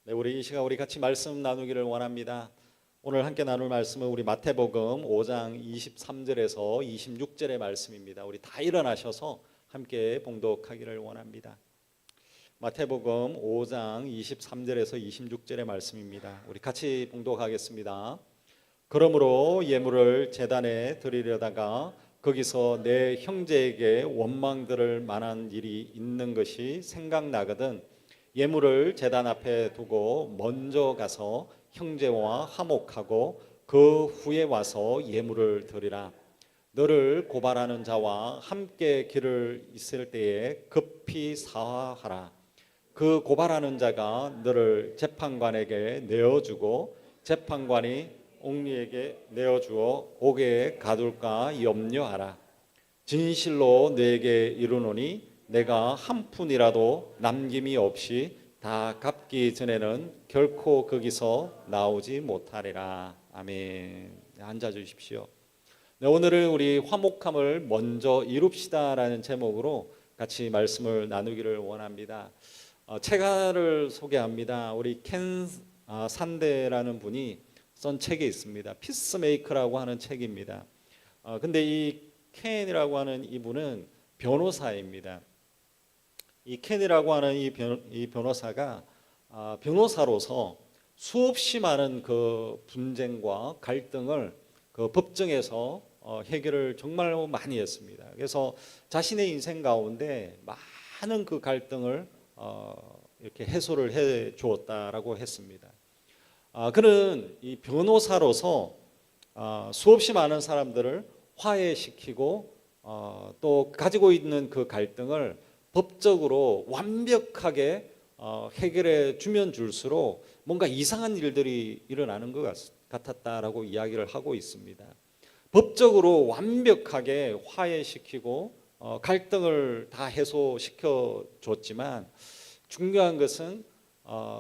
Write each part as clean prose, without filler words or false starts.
네, 우리 이 시간 우리 같이 말씀 나누기를 원합니다. 오늘 함께 나눌 말씀은 우리 마태복음 5장 23절에서 26절의 말씀입니다. 우리 다 일어나셔서 함께 봉독하기를 원합니다. 마태복음 5장 23절에서 26절의 말씀입니다. 우리 같이 봉독하겠습니다. 그러므로 예물을 제단에 드리려다가 거기서 내 형제에게 원망 들을 만한 일이 있는 것이 생각나거든 예물을 제단 앞에 두고 먼저 가서 형제와 화목하고 그 후에 와서 예물을 드리라. 너를 고발하는 자와 함께 길을 있을 때에 급히 사화하라. 그 고발하는 자가 너를 재판관에게 내어주고 재판관이 옥리에게 내어주어 옥에 가둘까 염려하라. 진실로 너에게 이르노니 내가 한 푼이라도 남김이 없이 다 갚기 전에는 결코 거기서 나오지 못하리라. 아멘. 앉아 주십시오. 네, 오늘은 우리 화목함을 먼저 이룹시다라는 제목으로 같이 말씀을 나누기를 원합니다. 책 하나를 소개합니다. 우리 켄 산데라는 분이 쓴 책이 있습니다. 피스메이커라고 하는 책입니다. 근데 이 켄이라고 하는 이분은 변호사입니다. 이 켄이라고 하는 이 변호사가 변호사로서 수없이 많은 그 분쟁과 갈등을 그 법정에서 해결을 정말 많이 했습니다. 그래서 자신의 인생 가운데 많은 그 갈등을 이렇게 해소를 해 주었다라고 했습니다. 그는 이 변호사로서 수없이 많은 사람들을 화해시키고 또 가지고 있는 그 갈등을 법적으로 완벽하게 해결해 주면 줄수록 뭔가 이상한 일들이 일어나는 것 같았다라고 이야기를 하고 있습니다. 법적으로 완벽하게 화해시키고 갈등을 다 해소시켜 줬지만 중요한 것은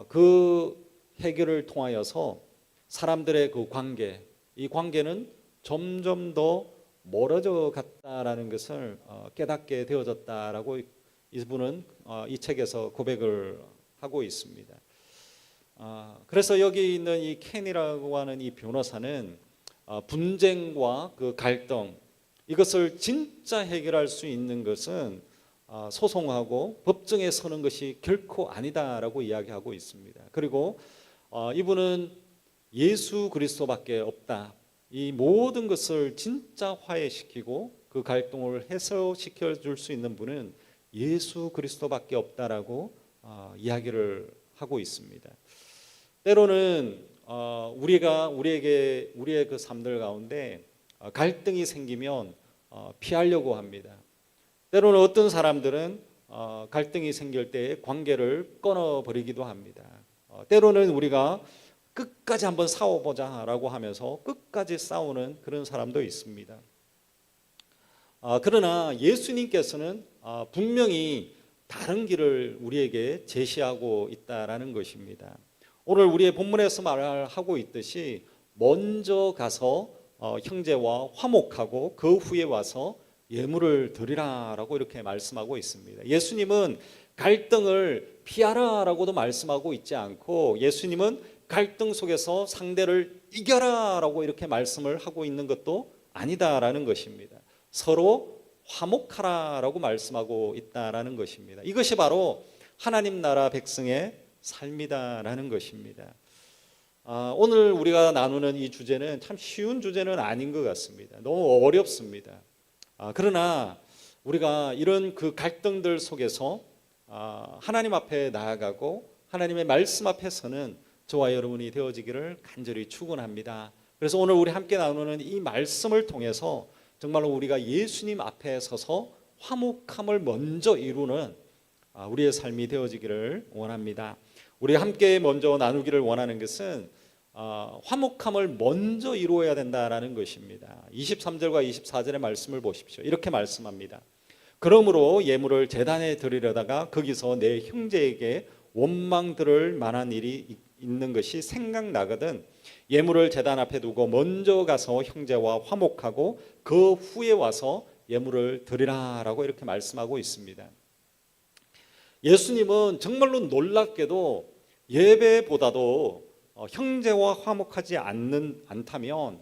그 해결을 통하여서 사람들의 그 관계, 이 관계는 점점 더 멀어져 갔다라는 것을 깨닫게 되어졌다라고 이분은 이 책에서 고백을 하고 있습니다. 그래서 여기 있는 이 켄이라고 하는 이 변호사는 분쟁과 그 갈등 이것을 진짜 해결할 수 있는 것은 소송하고 법정에 서는 것이 결코 아니다라고 이야기하고 있습니다. 그리고 이분은 예수 그리스도밖에 없다. 이 모든 것을 진짜 화해시키고 그 갈등을 해소시켜 줄 수 있는 분은 예수 그리스도밖에 없다라고 이야기를 하고 있습니다. 때로는 우리의 그 삶들 가운데 갈등이 생기면 피하려고 합니다. 때로는 어떤 사람들은 갈등이 생길 때 관계를 끊어버리기도 합니다. 때로는 우리가 끝까지 한번 싸워보자라고 하면서 끝까지 싸우는 그런 사람도 있습니다. 그러나 예수님께서는 분명히 다른 길을 우리에게 제시하고 있다라는 것입니다. 오늘 우리의 본문에서 말하고 있듯이 먼저 가서 형제와 화목하고 그 후에 와서 예물을 드리라라고 이렇게 말씀하고 있습니다. 예수님은 갈등을 피하라라고도 말씀하고 있지 않고 예수님은 갈등 속에서 상대를 이겨라라고 이렇게 말씀을 하고 있는 것도 아니다라는 것입니다. 서로 화목하라라고 말씀하고 있다라는 것입니다. 이것이 바로 하나님 나라 백성의 삶이다라는 것입니다. 오늘 우리가 나누는 이 주제는 참 쉬운 주제는 아닌 것 같습니다. 너무 어렵습니다. 그러나 우리가 이런 그 갈등들 속에서 하나님 앞에 나아가고 하나님의 말씀 앞에서는 저와 여러분이 되어지기를 간절히 축원합니다. 그래서 오늘 우리 함께 나누는 이 말씀을 통해서 정말로 우리가 예수님 앞에 서서 화목함을 먼저 이루는 우리의 삶이 되어지기를 원합니다. 우리 함께 먼저 나누기를 원하는 것은 화목함을 먼저 이루어야 된다라는 것입니다. 23절과 24절의 말씀을 보십시오. 이렇게 말씀합니다. 그러므로 예물을 제단에 드리려다가 거기서 내 형제에게 원망 들을 만한 일이 있는 것이 생각나거든 예물을 제단 앞에 두고 먼저 가서 형제와 화목하고 그 후에 와서 예물을 드리라라고 이렇게 말씀하고 있습니다. 예수님은 정말로 놀랍게도 예배보다도 형제와 화목하지 않다면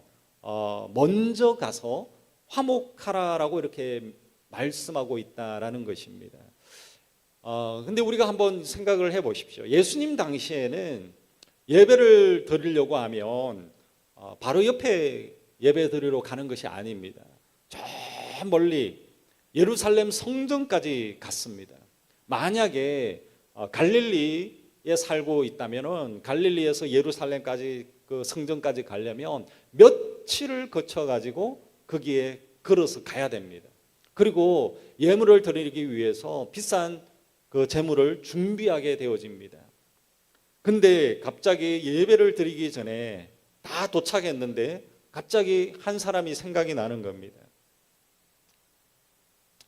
먼저 가서 화목하라라고 이렇게 말씀하고 있다라는 것입니다. 근데 우리가 한번 생각을 해보십시오. 예수님 당시에는 예배를 드리려고 하면 바로 옆에 예배 드리러 가는 것이 아닙니다. 저 멀리 예루살렘 성전까지 갔습니다. 만약에 갈릴리에 살고 있다면은 갈릴리에서 예루살렘까지 그 성전까지 가려면 며칠을 거쳐 가지고 거기에 걸어서 가야 됩니다. 그리고 예물을 드리기 위해서 비싼 그 제물을 준비하게 되어집니다. 근데 갑자기 예배를 드리기 전에 다 도착했는데 갑자기 한 사람이 생각이 나는 겁니다.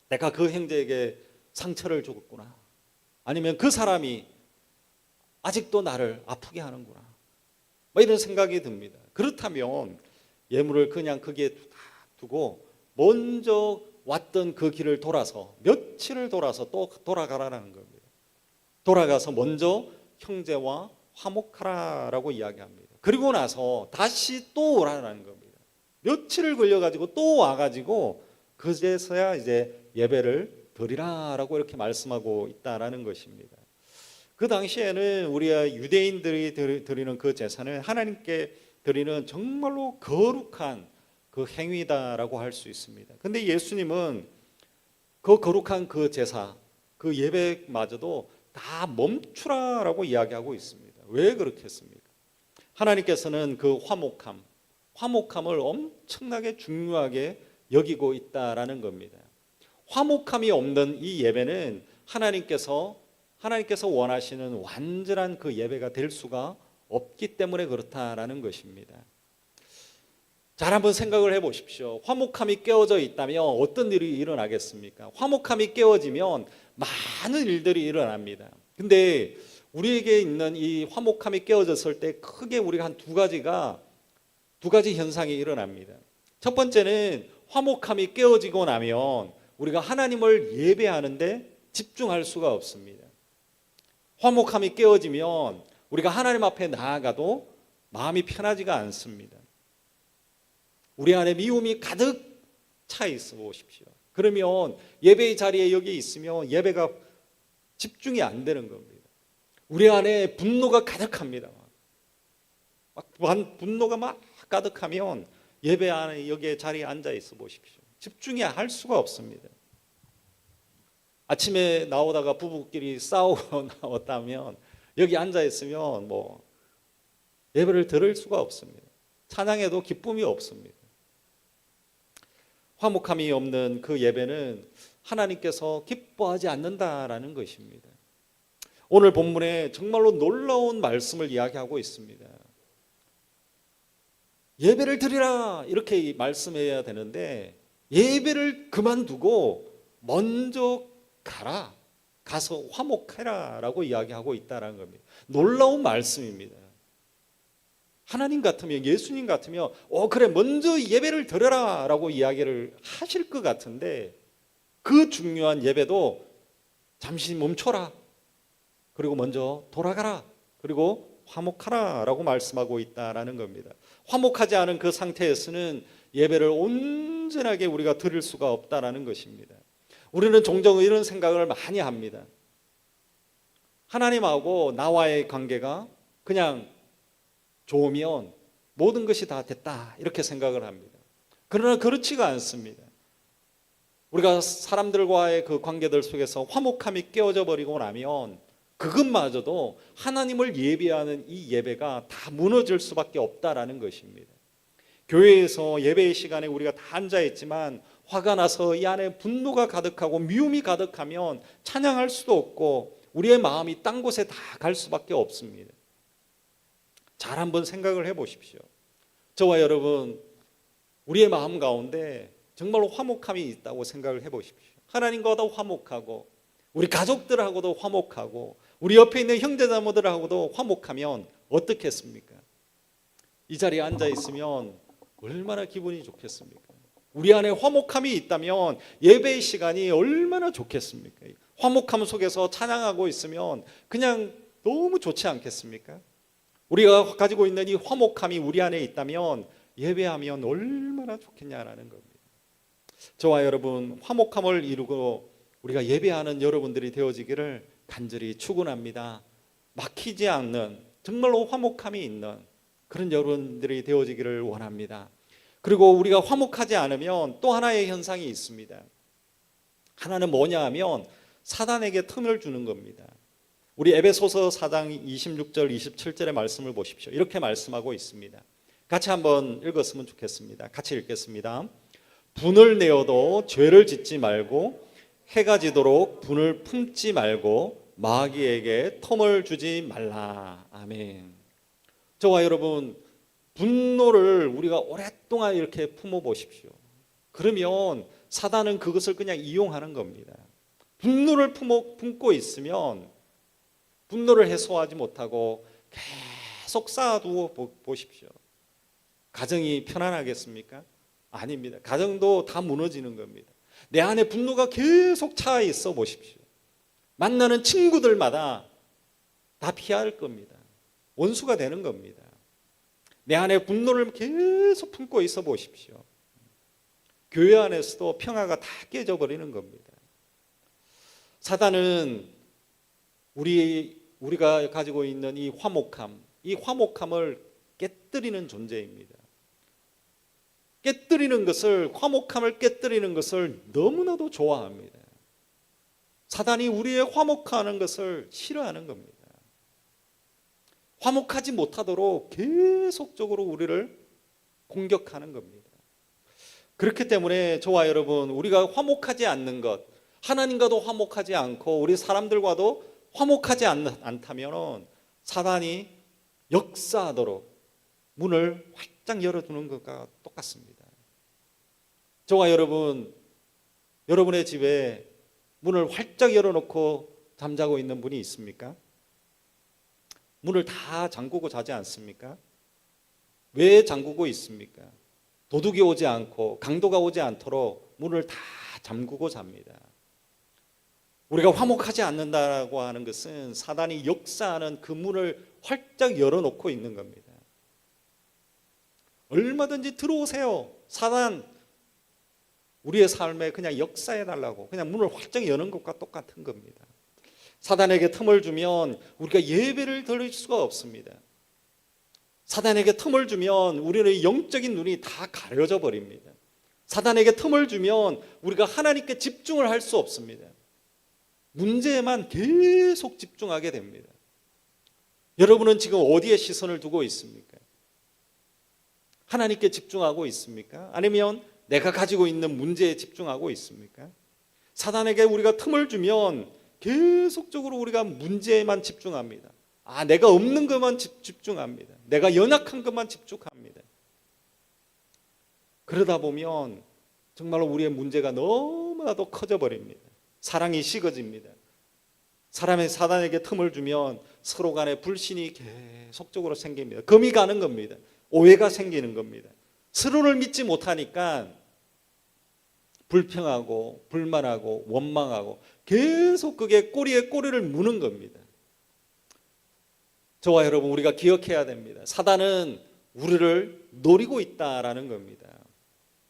내가 그 형제에게 상처를 줬구나. 아니면 그 사람이 아직도 나를 아프게 하는구나. 뭐 이런 생각이 듭니다. 그렇다면 예물을 그냥 거기에 두고 먼저 왔던 그 길을 돌아서 며칠을 돌아서 또 돌아가라는 겁니다. 돌아가서 먼저 형제와 화목하라라고 이야기합니다. 그리고 나서 다시 또 오라는 겁니다. 며칠을 걸려가지고 또 와가지고 그제서야 이제 예배를 드리라라고 이렇게 말씀하고 있다라는 것입니다. 그 당시에는 우리가 유대인들이 드리는 그 제사는 하나님께 드리는 정말로 거룩한 그 행위다라고 할 수 있습니다. 근데 예수님은 그 거룩한 그 제사, 그 예배마저도 다 멈추라라고 이야기하고 있습니다. 왜 그렇겠습니까? 하나님께서는 그 화목함을 엄청나게 중요하게 여기고 있다라는 겁니다. 화목함이 없는 이 예배는 하나님께서 원하시는 완전한 그 예배가 될 수가 없기 때문에 그렇다라는 것입니다. 잘 한번 생각을 해보십시오. 화목함이 깨어져 있다면 어떤 일이 일어나겠습니까? 화목함이 깨어지면 많은 일들이 일어납니다. 근데 우리에게 있는 이 화목함이 깨어졌을 때 크게 우리가 한 두 가지 현상이 일어납니다. 첫 번째는 화목함이 깨어지고 나면 우리가 하나님을 예배하는데 집중할 수가 없습니다. 화목함이 깨어지면 우리가 하나님 앞에 나아가도 마음이 편하지가 않습니다. 우리 안에 미움이 가득 차 있어 보십시오. 그러면 예배의 자리에 여기 있으면 예배가 집중이 안 되는 겁니다. 우리 안에 분노가 가득합니다. 분노가 막 가득하면 예배 안에 여기에 자리에 앉아 있어 보십시오. 집중이 할 수가 없습니다. 아침에 나오다가 부부끼리 싸우고 나왔다면 여기 앉아 있으면 뭐 예배를 들을 수가 없습니다. 찬양에도 기쁨이 없습니다. 화목함이 없는 그 예배는 하나님께서 기뻐하지 않는다라는 것입니다. 오늘 본문에 정말로 놀라운 말씀을 이야기하고 있습니다. 예배를 드리라 이렇게 말씀해야 되는데 예배를 그만두고 먼저 가서 화목해라라고 이야기하고 있다는 겁니다. 놀라운 말씀입니다. 하나님 같으면, 예수님 같으면 그래 먼저 예배를 드려라라고 이야기를 하실 것 같은데 그 중요한 예배도 잠시 멈춰라, 그리고 먼저 돌아가라, 그리고 화목하라라고 말씀하고 있다라는 겁니다. 화목하지 않은 그 상태에서는 예배를 온전하게 우리가 드릴 수가 없다라는 것입니다. 우리는 종종 이런 생각을 많이 합니다. 하나님하고 나와의 관계가 그냥 좋으면 모든 것이 다 됐다 이렇게 생각을 합니다. 그러나 그렇지가 않습니다. 우리가 사람들과의 그 관계들 속에서 화목함이 깨어져 버리고 나면 그것마저도 하나님을 예배하는 이 예배가 다 무너질 수밖에 없다라는 것입니다. 교회에서 예배의 시간에 우리가 다 앉아있지만 화가 나서 이 안에 분노가 가득하고 미움이 가득하면 찬양할 수도 없고 우리의 마음이 딴 곳에 다 갈 수밖에 없습니다. 잘 한번 생각을 해보십시오. 저와 여러분, 우리의 마음 가운데 정말로 화목함이 있다고 생각을 해보십시오. 하나님과도 화목하고 우리 가족들하고도 화목하고 우리 옆에 있는 형제자매들하고도 화목하면 어떻겠습니까? 이 자리에 앉아 있으면 얼마나 기분이 좋겠습니까? 우리 안에 화목함이 있다면 예배의 시간이 얼마나 좋겠습니까? 화목함 속에서 찬양하고 있으면 그냥 너무 좋지 않겠습니까? 우리가 가지고 있는 이 화목함이 우리 안에 있다면 예배하면 얼마나 좋겠냐라는 겁니다. 저와 여러분, 화목함을 이루고 우리가 예배하는 여러분들이 되어지기를 간절히 축원합니다. 막히지 않는 정말로 화목함이 있는 그런 여러분들이 되어지기를 원합니다. 그리고 우리가 화목하지 않으면 또 하나의 현상이 있습니다. 하나는 뭐냐 하면 사단에게 틈을 주는 겁니다. 우리 에베소서 4장 26절 27절의 말씀을 보십시오. 이렇게 말씀하고 있습니다. 같이 한번 읽었으면 좋겠습니다. 같이 읽겠습니다. 분을 내어도 죄를 짓지 말고 해가 지도록 분을 품지 말고 마귀에게 텀을 주지 말라. 아멘. 저와 여러분, 분노를 우리가 오랫동안 이렇게 품어 보십시오. 그러면 사단은 그것을 그냥 이용하는 겁니다. 분노를 품고 있으면 분노를 해소하지 못하고 계속 쌓아두고 보십시오. 가정이 편안하겠습니까? 아닙니다. 가정도 다 무너지는 겁니다. 내 안에 분노가 계속 차 있어 보십시오. 만나는 친구들마다 다 피할 겁니다. 원수가 되는 겁니다. 내 안에 분노를 계속 품고 있어 보십시오. 교회 안에서도 평화가 다 깨져버리는 겁니다. 사단은 우리가 가지고 있는 이 화목함을 깨뜨리는 존재입니다. 화목함을 깨뜨리는 것을 너무나도 좋아합니다. 사단이 우리의 화목하는 것을 싫어하는 겁니다. 화목하지 못하도록 계속적으로 우리를 공격하는 겁니다. 그렇기 때문에 저와 여러분, 우리가 화목하지 않는 것, 하나님과도 화목하지 않고 우리 사람들과도 화목하지 않다면 사단이 역사하도록 문을 활짝 열어두는 것과 똑같습니다. 저와 여러분, 여러분의 집에 문을 활짝 열어놓고 잠자고 있는 분이 있습니까? 문을 다 잠그고 자지 않습니까? 왜 잠그고 있습니까? 도둑이 오지 않고 강도가 오지 않도록 문을 다 잠그고 잡니다. 우리가 화목하지 않는다고 하는 것은 사단이 역사하는 그 문을 활짝 열어놓고 있는 겁니다. 얼마든지 들어오세요. 사단, 우리의 삶에 그냥 역사해달라고 그냥 문을 활짝 여는 것과 똑같은 겁니다. 사단에게 틈을 주면 우리가 예배를 드릴 수가 없습니다. 사단에게 틈을 주면 우리의 영적인 눈이 다 가려져 버립니다. 사단에게 틈을 주면 우리가 하나님께 집중을 할 수 없습니다. 문제에만 계속 집중하게 됩니다. 여러분은 지금 어디에 시선을 두고 있습니까? 하나님께 집중하고 있습니까? 아니면 내가 가지고 있는 문제에 집중하고 있습니까? 사단에게 우리가 틈을 주면 계속적으로 우리가 문제에만 집중합니다. 내가 없는 것만 집중합니다. 내가 연약한 것만 집중합니다. 그러다 보면 정말로 우리의 문제가 너무나도 커져 버립니다. 사랑이 식어집니다. 사단에게 틈을 주면 서로 간에 불신이 계속적으로 생깁니다. 금이 가는 겁니다. 오해가 생기는 겁니다. 서로를 믿지 못하니까 불평하고 불만하고 원망하고 계속 그게 꼬리에 꼬리를 무는 겁니다. 저와 여러분, 우리가 기억해야 됩니다. 사단은 우리를 노리고 있다라는 겁니다.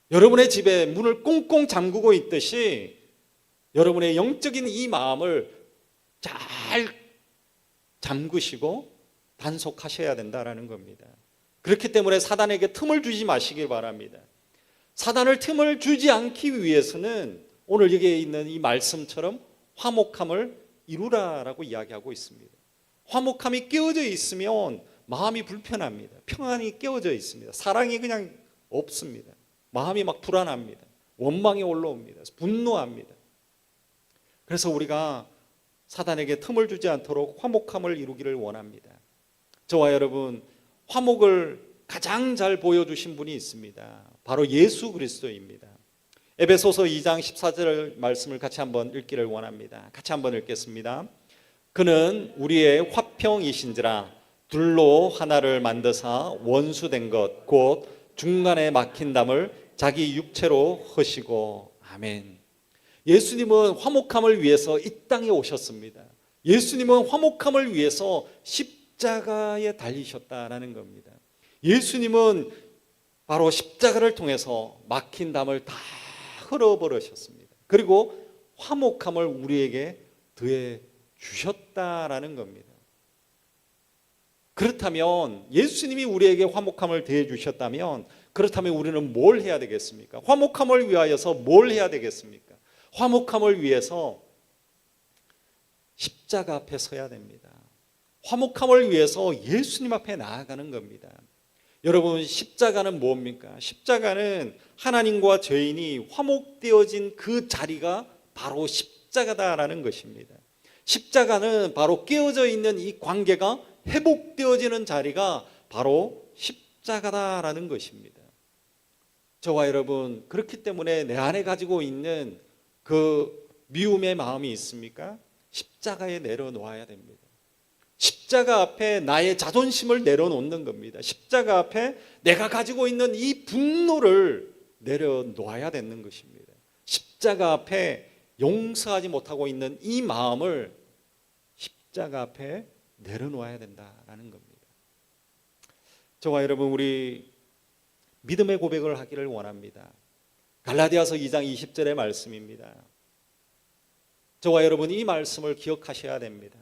여러분의 집에 문을 꽁꽁 잠그고 있듯이 여러분의 영적인 이 마음을 잘 잠그시고 단속하셔야 된다라는 겁니다. 그렇기 때문에 사단에게 틈을 주지 마시길 바랍니다. 사단을 틈을 주지 않기 위해서는 오늘 여기에 있는 이 말씀처럼 화목함을 이루라라고 이야기하고 있습니다. 화목함이 깨어져 있으면 마음이 불편합니다. 평안이 깨어져 있습니다. 사랑이 그냥 없습니다. 마음이 막 불안합니다. 원망이 올라옵니다. 분노합니다. 그래서 우리가 사단에게 틈을 주지 않도록 화목함을 이루기를 원합니다. 저와 여러분, 화목을 가장 잘 보여주신 분이 있습니다. 바로 예수 그리스도입니다. 에베소서 2장 14절 말씀을 같이 한번 읽기를 원합니다. 같이 한번 읽겠습니다. 그는 우리의 화평이신지라 둘로 하나를 만드사 원수된 것 곧 중간에 막힌 담을 자기 육체로 허시고. 아멘. 예수님은 화목함을 위해서 이 땅에 오셨습니다. 예수님은 화목함을 위해서 십자가에 달리셨다라는 겁니다. 예수님은 바로 십자가를 통해서 막힌 담을 다 흘어버리셨습니다. 그리고 화목함을 우리에게 더해 주셨다라는 겁니다. 그렇다면 예수님이 우리에게 화목함을 더해 주셨다면 그렇다면 우리는 뭘 해야 되겠습니까? 화목함을 위하여서 뭘 해야 되겠습니까? 화목함을 위해서 십자가 앞에 서야 됩니다. 화목함을 위해서 예수님 앞에 나아가는 겁니다. 여러분, 십자가는 뭡니까? 십자가는 하나님과 죄인이 화목되어진 그 자리가 바로 십자가다라는 것입니다. 십자가는 바로 깨어져 있는 이 관계가 회복되어지는 자리가 바로 십자가다라는 것입니다. 저와 여러분, 그렇기 때문에 내 안에 가지고 있는 그 미움의 마음이 있습니까? 십자가에 내려놓아야 됩니다. 십자가 앞에 나의 자존심을 내려놓는 겁니다. 십자가 앞에 내가 가지고 있는 이 분노를 내려놓아야 되는 것입니다. 십자가 앞에 용서하지 못하고 있는 이 마음을 십자가 앞에 내려놓아야 된다라는 겁니다. 저와 여러분, 우리 믿음의 고백을 하기를 원합니다. 갈라디아서 2장 20절의 말씀입니다. 저와 여러분, 이 말씀을 기억하셔야 됩니다.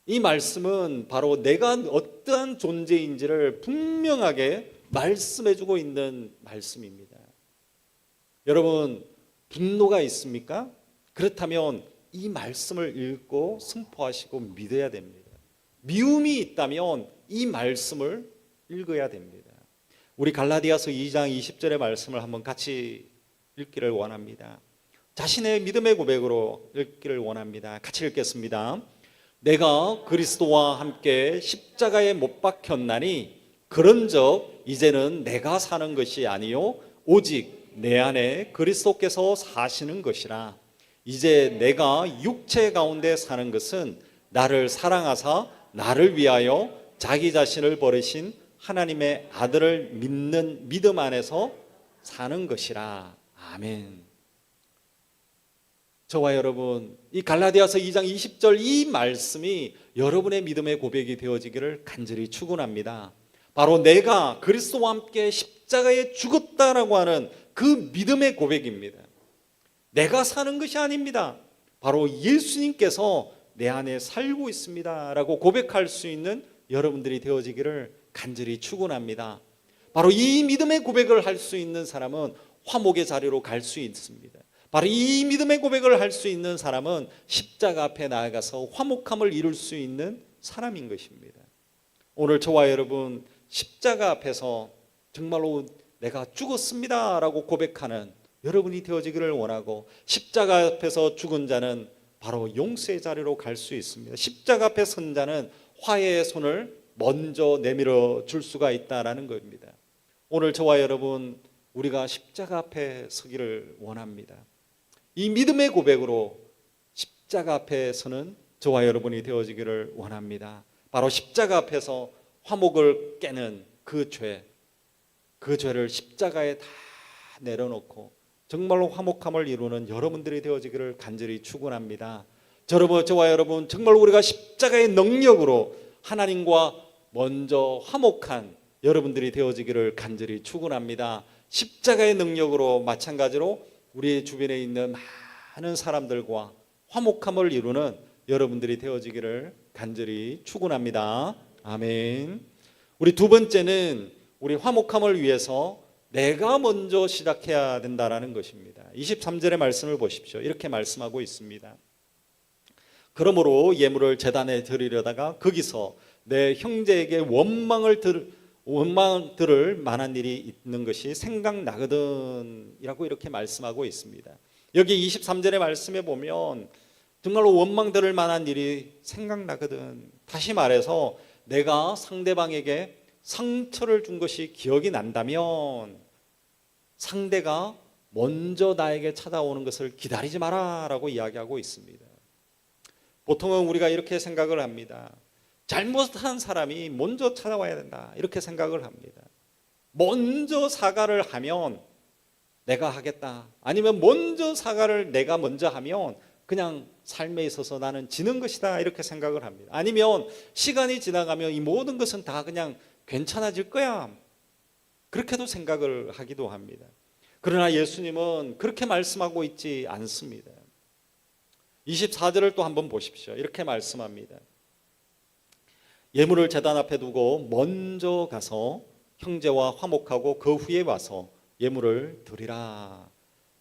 이 말씀은 바로 내가 어떠한 존재인지를 분명하게 말씀해주고 있는 말씀입니다. 여러분, 분노가 있습니까? 그렇다면 이 말씀을 읽고 선포하시고 믿어야 됩니다. 미움이 있다면 이 말씀을 읽어야 됩니다. 우리 갈라디아서 2장 20절의 말씀을 한번 같이 읽기를 원합니다. 자신의 믿음의 고백으로 읽기를 원합니다. 같이 읽겠습니다. 내가 그리스도와 함께 십자가에 못 박혔나니 그런즉 이제는 내가 사는 것이 아니요 오직 내 안에 그리스도께서 사시는 것이라. 이제 내가 육체 가운데 사는 것은 나를 사랑하사 나를 위하여 자기 자신을 버리신 하나님의 아들을 믿는 믿음 안에서 사는 것이라. 아멘. 저와 여러분, 이 갈라디아서 2장 20절 이 말씀이 여러분의 믿음의 고백이 되어지기를 간절히 축원합니다. 바로 내가 그리스도와 함께 십자가에 죽었다라고 하는 그 믿음의 고백입니다. 내가 사는 것이 아닙니다. 바로 예수님께서 내 안에 살고 있습니다 라고 고백할 수 있는 여러분들이 되어지기를 간절히 축원합니다. 바로 이 믿음의 고백을 할 수 있는 사람은 화목의 자리로 갈 수 있습니다. 바로 이 믿음의 고백을 할 수 있는 사람은 십자가 앞에 나아가서 화목함을 이룰 수 있는 사람인 것입니다. 오늘 저와 여러분, 십자가 앞에서 정말로 내가 죽었습니다 라고 고백하는 여러분이 되어지기를 원하고, 십자가 앞에서 죽은 자는 바로 용서의 자리로 갈 수 있습니다. 십자가 앞에 선 자는 화해의 손을 먼저 내밀어 줄 수가 있다라는 겁니다. 오늘 저와 여러분, 우리가 십자가 앞에 서기를 원합니다. 이 믿음의 고백으로 십자가 앞에 서는 저와 여러분이 되어지기를 원합니다. 바로 십자가 앞에서 화목을 깨는 그 죄를 십자가에 다 내려놓고 정말로 화목함을 이루는 여러분들이 되어지기를 간절히 축원합니다. 저와 여러분, 정말로 우리가 십자가의 능력으로 하나님과 먼저 화목한 여러분들이 되어지기를 간절히 축원합니다. 십자가의 능력으로 마찬가지로 우리 주변에 있는 많은 사람들과 화목함을 이루는 여러분들이 되어지기를 간절히 축원합니다. 아멘. 우리 두 번째는 우리 화목함을 위해서 내가 먼저 시작해야 된다라는 것입니다. 23절의 말씀을 보십시오. 이렇게 말씀하고 있습니다. 그러므로 예물을 제단에 드리려다가 거기서 내 형제에게 원망을 들을 만한 일이 있는 것이 생각나거든 이라고 이렇게 말씀하고 있습니다. 여기 23절의 말씀에 보면 정말로 원망 들을 만한 일이 생각나거든. 다시 말해서 내가 상대방에게 상처를 준 것이 기억이 난다면 상대가 먼저 나에게 찾아오는 것을 기다리지 마라 라고 이야기하고 있습니다. 보통은 우리가 이렇게 생각을 합니다. 잘못한 사람이 먼저 찾아와야 된다 이렇게 생각을 합니다. 먼저 사과를 하면 내가 하겠다, 아니면 먼저 사과를 내가 먼저 하면 그냥 삶에 있어서 나는 지는 것이다 이렇게 생각을 합니다. 아니면 시간이 지나가면 이 모든 것은 다 그냥 괜찮아질 거야 그렇게도 생각을 하기도 합니다. 그러나 예수님은 그렇게 말씀하고 있지 않습니다. 24절을 또 한번 보십시오. 이렇게 말씀합니다. 예물을 제단 앞에 두고 먼저 가서 형제와 화목하고 그 후에 와서 예물을 드리라.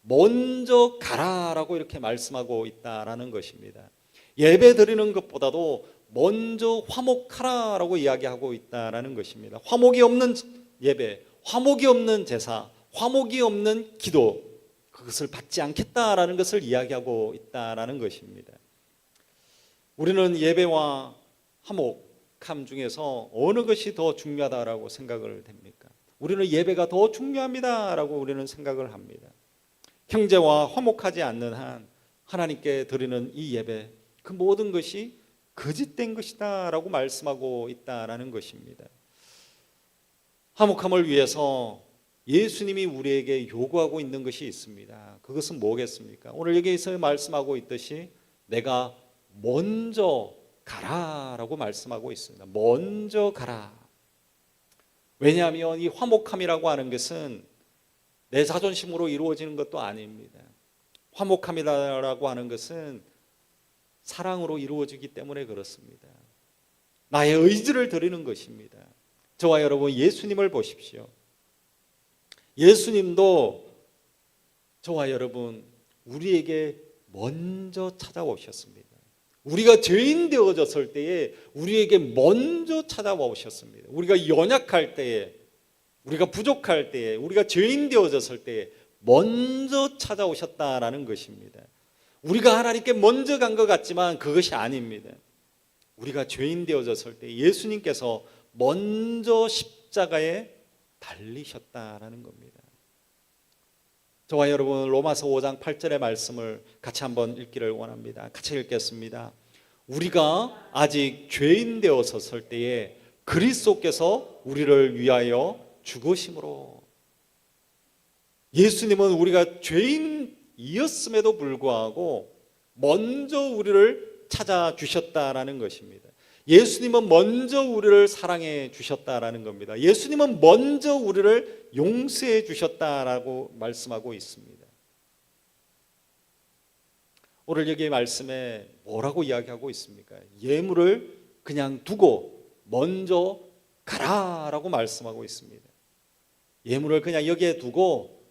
먼저 가라라고 이렇게 말씀하고 있다라는 것입니다. 예배 드리는 것보다도 먼저 화목하라라고 이야기하고 있다라는 것입니다. 화목이 없는 예배, 화목이 없는 제사, 화목이 없는 기도, 그것을 받지 않겠다라는 것을 이야기하고 있다라는 것입니다. 우리는 예배와 화목함 중에서 어느 것이 더 중요하다라고 생각을 합니까? 우리는 예배가 더 중요합니다라고 우리는 생각을 합니다. 형제와 화목하지 않는 한 하나님께 드리는 이 예배, 그 모든 것이 거짓된 것이다 라고 말씀하고 있다라는 것입니다. 화목함을 위해서 예수님이 우리에게 요구하고 있는 것이 있습니다. 그것은 뭐겠습니까? 오늘 여기에서 말씀하고 있듯이 내가 먼저 가라라고 말씀하고 있습니다. 먼저 가라. 왜냐하면 이 화목함이라고 하는 것은 내 자존심으로 이루어지는 것도 아닙니다. 화목함이라고 하는 것은 사랑으로 이루어지기 때문에 그렇습니다. 나의 의지를 드리는 것입니다. 저와 여러분 예수님을 보십시오. 예수님도 저와 여러분 우리에게 먼저 찾아오셨습니다. 우리가 죄인 되어졌을 때에 우리에게 먼저 찾아오셨습니다. 우리가 연약할 때에, 우리가 부족할 때에, 우리가 죄인 되어졌을 때에 먼저 찾아오셨다라는 것입니다. 우리가 하나님께 먼저 간 것 같지만 그것이 아닙니다. 우리가 죄인 되어졌을 때 예수님께서 먼저 십자가에 달리셨다라는 겁니다. 저와 여러분 로마서 5장 8절의 말씀을 같이 한번 읽기를 원합니다. 같이 읽겠습니다. 우리가 아직 죄인 되었을 때에 그리스도께서 우리를 위하여 죽으심으로, 예수님은 우리가 죄인이었음에도 불구하고 먼저 우리를 찾아주셨다라는 것입니다. 예수님은 먼저 우리를 사랑해 주셨다라는 겁니다. 예수님은 먼저 우리를 용서해 주셨다라고 말씀하고 있습니다. 오늘 여기 말씀에 뭐라고 이야기하고 있습니까? 예물을 그냥 두고 먼저 가라라고 말씀하고 있습니다. 예물을 그냥 여기에 두고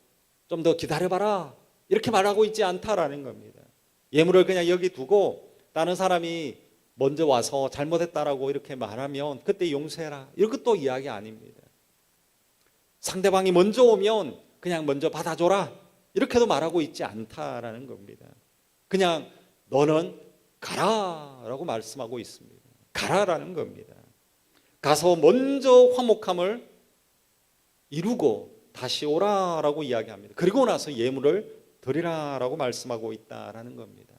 좀 더 기다려봐라 이렇게 말하고 있지 않다라는 겁니다. 예물을 그냥 여기 두고 다른 사람이 먼저 와서 잘못했다라고 이렇게 말하면 그때 용서해라 이것도 이야기 아닙니다. 상대방이 먼저 오면 그냥 먼저 받아줘라 이렇게도 말하고 있지 않다라는 겁니다. 그냥 너는 가라라고 말씀하고 있습니다. 가라라는 겁니다. 가서 먼저 화목함을 이루고 다시 오라라고 이야기합니다. 그리고 나서 예물을 드리라라고 말씀하고 있다라는 겁니다.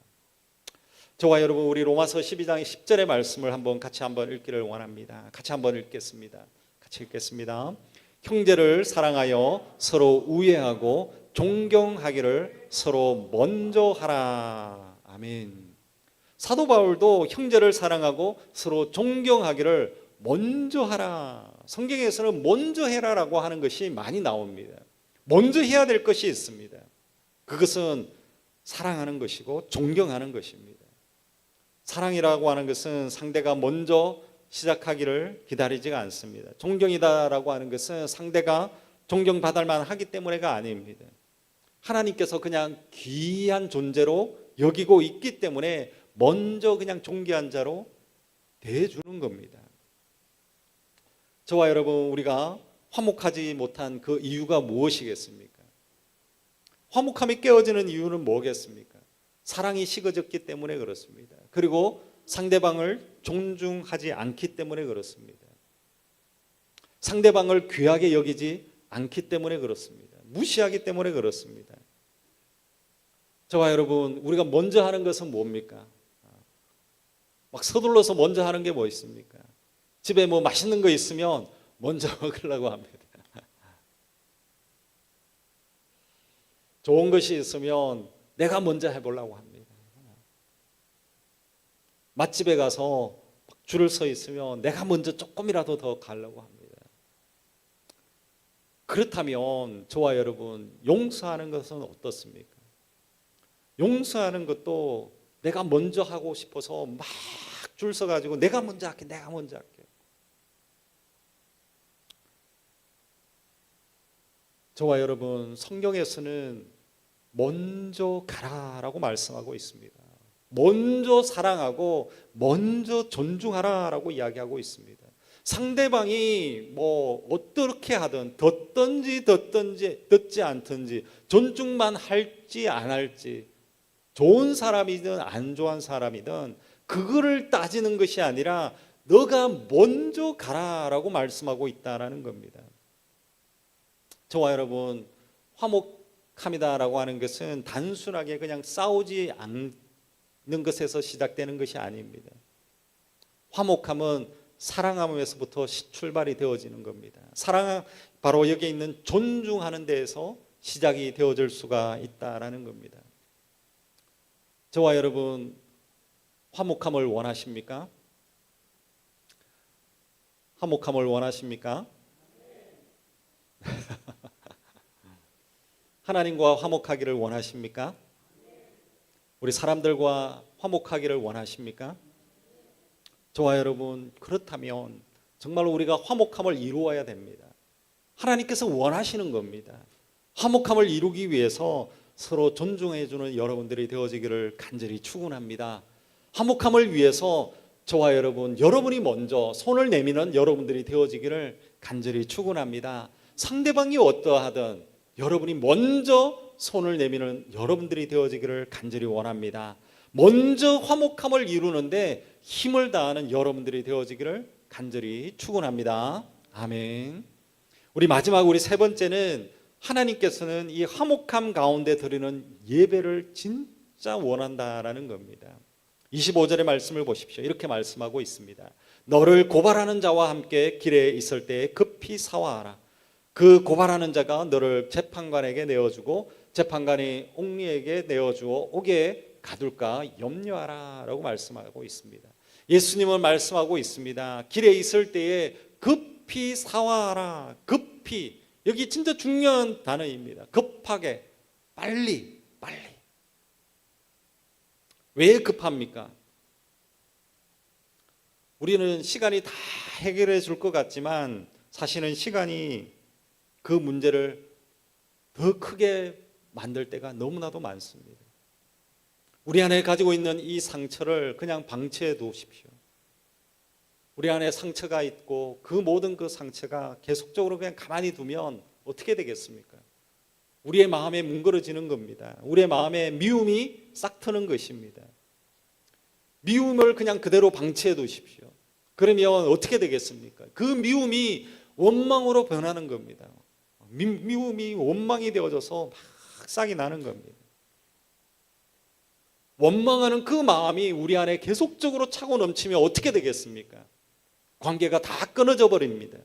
저와 여러분 우리 로마서 12장 10절의 말씀을 같이 한번 읽기를 원합니다. 같이 한번 읽겠습니다. 같이 읽겠습니다. 형제를 사랑하여 서로 우애하고 존경하기를 서로 먼저 하라. 아멘. 사도 바울도 형제를 사랑하고 서로 존경하기를 먼저 하라. 성경에서는 먼저 해라라고 하는 것이 많이 나옵니다. 먼저 해야 될 것이 있습니다. 그것은 사랑하는 것이고 존경하는 것입니다. 사랑이라고 하는 것은 상대가 먼저 시작하기를 기다리지가 않습니다. 존경이다라고 하는 것은 상대가 존경받을 만하기 때문에가 아닙니다. 하나님께서 그냥 귀한 존재로 여기고 있기 때문에 먼저 그냥 존귀한 자로 대해주는 겁니다. 저와 여러분 우리가 화목하지 못한 그 이유가 무엇이겠습니까? 화목함이 깨어지는 이유는 뭐겠습니까? 사랑이 식어졌기 때문에 그렇습니다. 그리고 상대방을 존중하지 않기 때문에 그렇습니다. 상대방을 귀하게 여기지 않기 때문에 그렇습니다. 무시하기 때문에 그렇습니다. 저와 여러분 우리가 먼저 하는 것은 뭡니까? 막 서둘러서 먼저 하는 게 뭐 있습니까? 집에 뭐 맛있는 거 있으면 먼저 먹으려고 합니다. 좋은 것이 있으면 내가 먼저 해보려고 합니다. 맛집에 가서 줄을 서 있으면 내가 먼저 조금이라도 더 가려고 합니다. 그렇다면 저와 여러분, 용서하는 것은 어떻습니까? 용서하는 것도 내가 먼저 하고 싶어서 막 줄 서가지고 내가 먼저 할게, 내가 먼저 할게. 저와 여러분, 성경에서는 먼저 가라라고 말씀하고 있습니다. 먼저 사랑하고 먼저 존중하라라고 이야기하고 있습니다. 상대방이 뭐 어떻게 하든 듣든지 듣지 않든지 존중만 할지 안 할지, 좋은 사람이든 안 좋은 사람이든 그거를 따지는 것이 아니라 너가 먼저 가라라고 말씀하고 있다라는 겁니다. 저와 여러분, 화목합니다라고 하는 것은 단순하게 그냥 싸우지 않는 것에서 시작되는 것이 아닙니다. 화목함은 사랑함에서부터 출발이 되어지는 겁니다. 사랑, 바로 여기 있는 존중하는 데에서 시작이 되어질 수가 있다라는 겁니다. 저와 여러분, 화목함을 원하십니까? 화목함을 원하십니까? 하나님과 화목하기를 원하십니까? 우리 사람들과 화목하기를 원하십니까? 저와 여러분, 그렇다면 정말로 우리가 화목함을 이루어야 됩니다. 하나님께서 원하시는 겁니다. 화목함을 이루기 위해서 서로 존중해주는 여러분들이 되어지기를 간절히 축원합니다. 화목함을 위해서 저와 여러분, 여러분이 먼저 손을 내미는 여러분들이 되어지기를 간절히 축원합니다. 상대방이 어떠하든 여러분이 먼저 손을 내미는 여러분들이 되어지기를 간절히 원합니다. 먼저 화목함을 이루는데 힘을 다하는 여러분들이 되어지기를 간절히 축원합니다. 아멘. 우리 세 번째는 하나님께서는 이 화목함 가운데 드리는 예배를 진짜 원한다라는 겁니다. 25절의 말씀을 보십시오. 이렇게 말씀하고 있습니다. 너를 고발하는 자와 함께 길에 있을 때 급히 사화하라. 그 고발하는 자가 너를 재판관에게 내어주고 재판관이 옥리에게 내어주어 옥에 가둘까 염려하라 라고 말씀하고 있습니다. 예수님은 말씀하고 있습니다. 길에 있을 때에 급히 사화하라. 급히, 여기 진짜 중요한 단어입니다. 급하게, 빨리. 왜 급합니까? 우리는 시간이 다 해결해 줄 것 같지만 사실은 시간이 그 문제를 더 크게 만들 때가 너무나도 많습니다. 우리 안에 가지고 있는 이 상처를 그냥 방치해 두십시오. 우리 안에 상처가 있고 그 모든 그 상처가 계속적으로 그냥 가만히 두면 어떻게 되겠습니까? 우리의 마음에 뭉그러지는 겁니다. 우리의 마음에 미움이 싹 트는 것입니다. 미움을 그냥 그대로 방치해 두십시오. 그러면 어떻게 되겠습니까? 그 미움이 원망으로 변하는 겁니다. 미움이 원망이 되어져서 막 싹이 나는 겁니다. 원망하는 그 마음이 우리 안에 계속적으로 차고 넘치면 어떻게 되겠습니까? 관계가 다 끊어져 버립니다.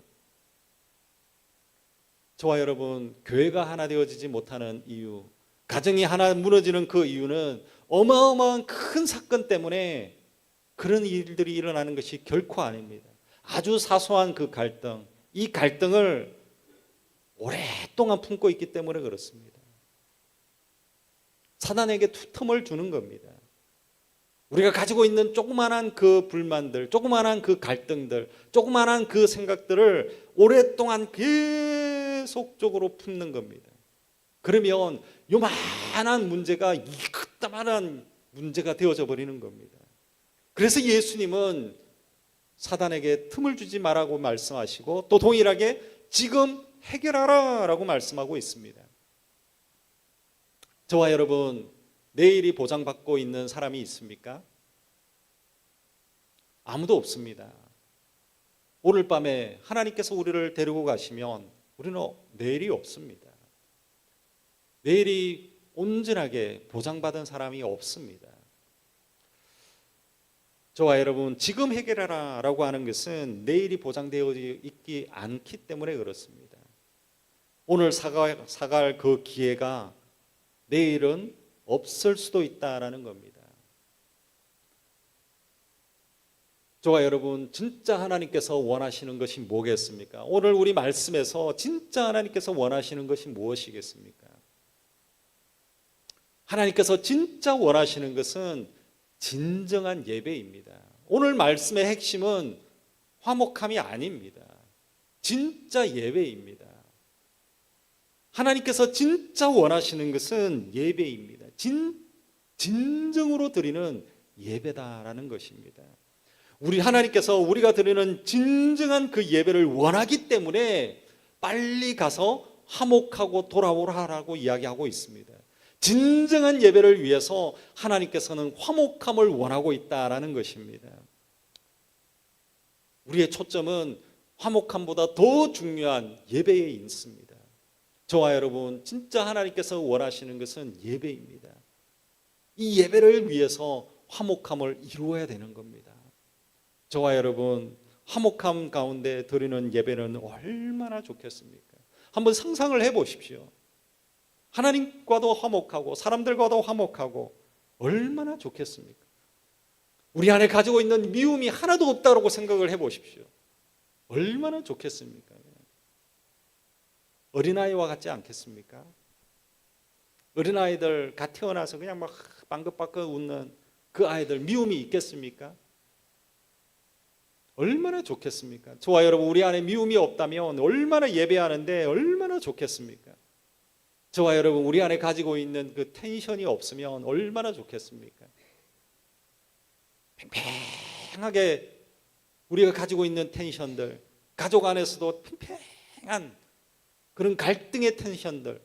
저와 여러분, 교회가 하나 되어지지 못하는 이유, 가정이 하나 무너지는 그 이유는 어마어마한 큰 사건 때문에 그런 일들이 일어나는 것이 결코 아닙니다. 아주 사소한 그 갈등, 이 갈등을 오랫동안 품고 있기 때문에 그렇습니다. 사단에게 틈을 주는 겁니다. 우리가 가지고 있는 조그만한 그 불만들, 조그만한 그 갈등들, 조그만한 그 생각들을 오랫동안 계속적으로 품는 겁니다. 그러면 요만한 문제가 이따만한 문제가 되어져 버리는 겁니다. 그래서 예수님은 사단에게 틈을 주지 말라고 말씀하시고 또 동일하게 지금 해결하라 라고 말씀하고 있습니다. 저와 여러분, 내일이 보장받고 있는 사람이 있습니까? 아무도 없습니다. 오늘 밤에 하나님께서 우리를 데리고 가시면 우리는 내일이 없습니다. 내일이 온전하게 보장받은 사람이 없습니다. 저와 여러분, 지금 해결하라 라고 하는 것은 내일이 보장되어 있지 않기 때문에 그렇습니다. 오늘 사갈 그 기회가 내일은 없을 수도 있다라는 겁니다. 저와 여러분, 진짜 하나님께서 원하시는 것이 뭐겠습니까? 오늘 우리 말씀에서 진짜 하나님께서 원하시는 것이 무엇이겠습니까? 하나님께서 진짜 원하시는 것은 진정한 예배입니다. 오늘 말씀의 핵심은 화목함이 아닙니다. 진짜 예배입니다. 하나님께서 진짜 원하시는 것은 예배입니다. 진정으로 드리는 예배다라는 것입니다. 우리 하나님께서 우리가 드리는 진정한 그 예배를 원하기 때문에 빨리 가서 화목하고 돌아오라라고 이야기하고 있습니다. 진정한 예배를 위해서 하나님께서는 화목함을 원하고 있다라는 것입니다. 우리의 초점은 화목함보다 더 중요한 예배에 있습니다. 저와 여러분, 진짜 하나님께서 원하시는 것은 예배입니다. 이 예배를 위해서 화목함을 이루어야 되는 겁니다. 저와 여러분, 화목함 가운데 드리는 예배는 얼마나 좋겠습니까? 한번 상상을 해보십시오. 하나님과도 화목하고 사람들과도 화목하고 얼마나 좋겠습니까? 우리 안에 가지고 있는 미움이 하나도 없다고 생각을 해보십시오. 얼마나 좋겠습니까? 어린아이와 같지 않겠습니까? 어린아이들 갓 태어나서 그냥 막 방긋방긋 웃는 그 아이들, 미움이 있겠습니까? 얼마나 좋겠습니까? 저와 여러분, 우리 안에 미움이 없다면 얼마나 예배하는데 얼마나 좋겠습니까? 저와 여러분, 우리 안에 가지고 있는 그 텐션이 없으면 얼마나 좋겠습니까? 팽팽하게 우리가 가지고 있는 텐션들, 가족 안에서도 팽팽한 그런 갈등의 텐션들,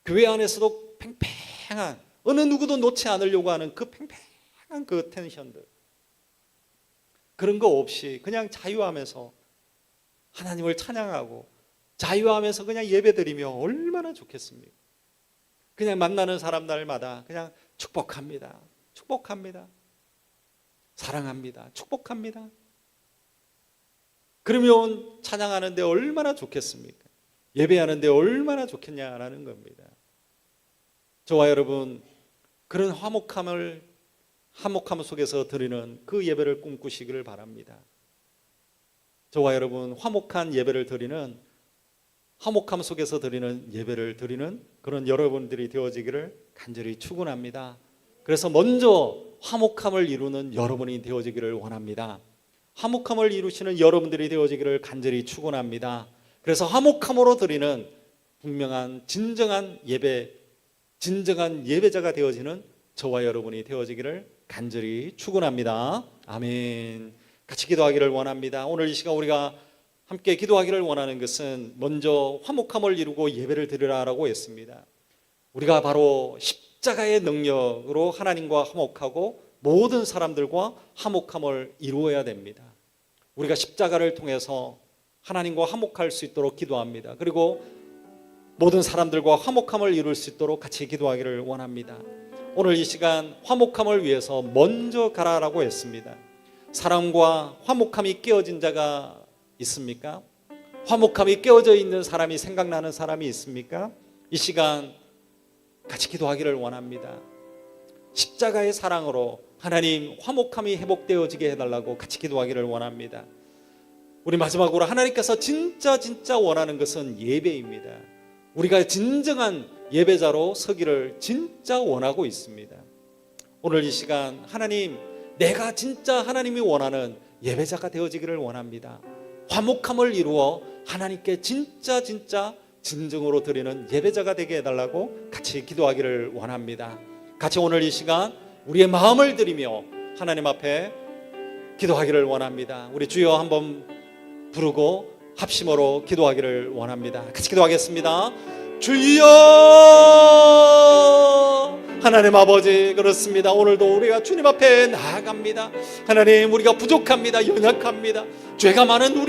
교회 안에서도 팽팽한, 어느 누구도 놓지 않으려고 하는 그 팽팽한 그 텐션들, 그런 거 없이 그냥 자유하면서 하나님을 찬양하고 자유하면서 그냥 예배드리며 얼마나 좋겠습니까? 그냥 만나는 사람들마다 그냥 축복합니다, 축복합니다, 사랑합니다, 축복합니다. 그러면 찬양하는데 얼마나 좋겠습니까? 예배하는데 얼마나 좋겠냐라는 겁니다. 저와 여러분, 그런 화목함 속에서 드리는 그 예배를 꿈꾸시기를 바랍니다. 저와 여러분, 화목한 예배를 드리는, 화목함 속에서 드리는 예배를 드리는 그런 여러분들이 되어지기를 간절히 축원합니다. 그래서 먼저 화목함을 이루는 여러분이 되어지기를 원합니다. 화목함을 이루시는 여러분들이 되어지기를 간절히 축원합니다. 그래서 화목함으로 드리는 분명한 진정한 예배, 진정한 예배자가 되어지는 저와 여러분이 되어지기를 간절히 축원합니다. 아멘. 같이 기도하기를 원합니다. 오늘 이 시간 우리가 함께 기도하기를 원하는 것은 먼저 화목함을 이루고 예배를 드리라라고 했습니다. 우리가 바로 십자가의 능력으로 하나님과 화목하고 모든 사람들과 화목함을 이루어야 됩니다. 우리가 십자가를 통해서 하나님과 화목할 수 있도록 기도합니다. 그리고 모든 사람들과 화목함을 이룰 수 있도록 같이 기도하기를 원합니다. 오늘 이 시간 화목함을 위해서 먼저 가라라고 했습니다. 사랑과 화목함이 깨어진 자가 있습니까? 화목함이 깨어져 있는 사람이 생각나는 사람이 있습니까? 이 시간 같이 기도하기를 원합니다. 십자가의 사랑으로 하나님 화목함이 회복되어지게 해달라고 같이 기도하기를 원합니다. 우리 마지막으로 하나님께서 진짜 원하는 것은 예배입니다. 우리가 진정한 예배자로 서기를 진짜 원하고 있습니다. 오늘 이 시간 하나님, 내가 진짜 하나님이 원하는 예배자가 되어지기를 원합니다. 화목함을 이루어 하나님께 진짜 진정으로 드리는 예배자가 되게 해달라고 같이 기도하기를 원합니다. 같이 오늘 이 시간 우리의 마음을 드리며 하나님 앞에 기도하기를 원합니다. 우리 주여 한번 부르고 합심으로 기도하기를 원합니다. 같이 기도하겠습니다. 주여, 하나님 아버지, 그렇습니다. 오늘도 우리가 주님 앞에 나아갑니다. 하나님, 우리가 부족합니다. 연약합니다. 죄가 많은 우리